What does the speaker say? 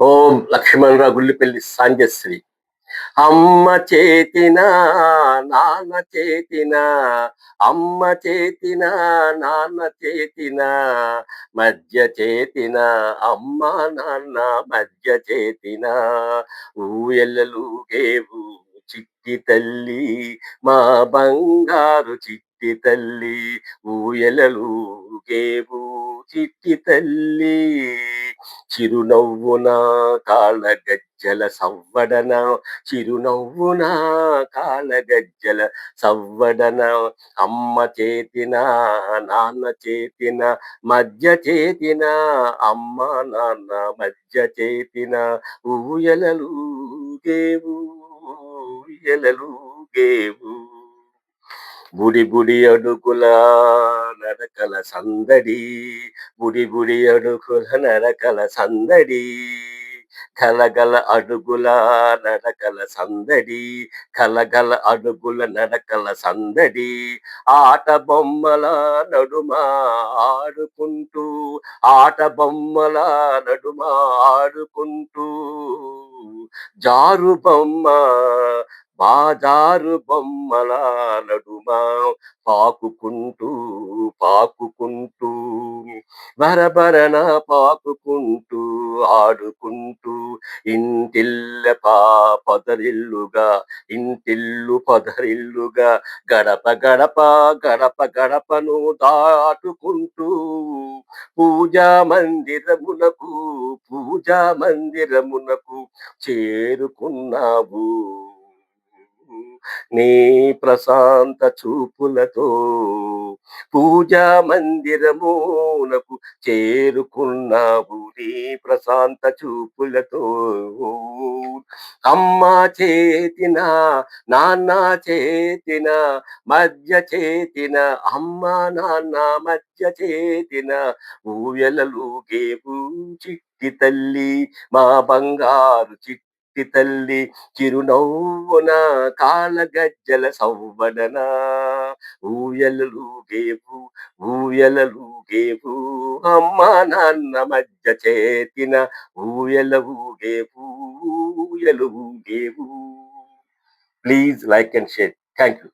ఓం లక్ష్మణరావు గుళ్ళిపల్లి సాంజశ్రీ. అమ్మ చేతిన నాన్న చేతిన, అమ్మ చేతిన నాన్న చేతిన, మధ్య చేతిన అమ్మ నాన్న మధ్య చేతిన, ఊయలలుగేవు చిట్టి తల్లి, మా బంగారు చిట్టి తల్లి, ఊయలలుగేవు చిట్టి తల్లి. చిరునవ్వున కాళ్ళ సవ్వడన, చిరునవ్వున కాళ్ళ సవ్వడన, అమ్మ చేతిన నాన్న చేతిన మధ్య చేతిన, అమ్మ నాన్న మధ్య చేతిన, ఊయలలుగేవు ఊయలలుగేవు. బుడి బుడి అడుగుల నడకల సందడి, బుడి బుడి అడుగుల నడకల సందడి, గలగల అడుగుల నడకల సందడి, గలగల అడుగుల నడకల సందడి, ఆట బొమ్మల నడుమ ఆడుకుంటూ, ఆట బొమ్మల నడుమ ఆడుకుంటూ, జారు బొమ్మ బాజారు బొమ్మల నడుమ పాకుకుంటూ పాకుకుంటూ, బరబరన పాకుకుంటూ ఆడుకుంటూ, ఇంటిల్ల పొదరిల్లుగా, ఇంటిల్లు పొదరిల్లుగా, గడప గడప గడప గడపను దాటుకుంటూ, పూజా మందిరమునకు పూజా మందిరమునకు చేరుకున్నావు, నీ ప్రశాంత చూపులతో పూజా మందిరమునకు చేరుకున్నావు, నీ ప్రశాంత చూపులతో. అమ్మ చేతిన నాన్న చేతిన మధ్య చేతిన, అమ్మ నాన్న మధ్య చేతిన, ఊయలలుగేవు చిట్టి తల్లి, మా బంగారు చిట్టి తల్లి, చిరునవ్వున కాళ్ళ సవ్వడన, ఊయలలుగేవు ఊయలలుగేవు, అమ్మ నాన్న మధ్య చేతిన, ఊయలలుగేవు ఊయలలుగేవు. Please like and share. Thank you.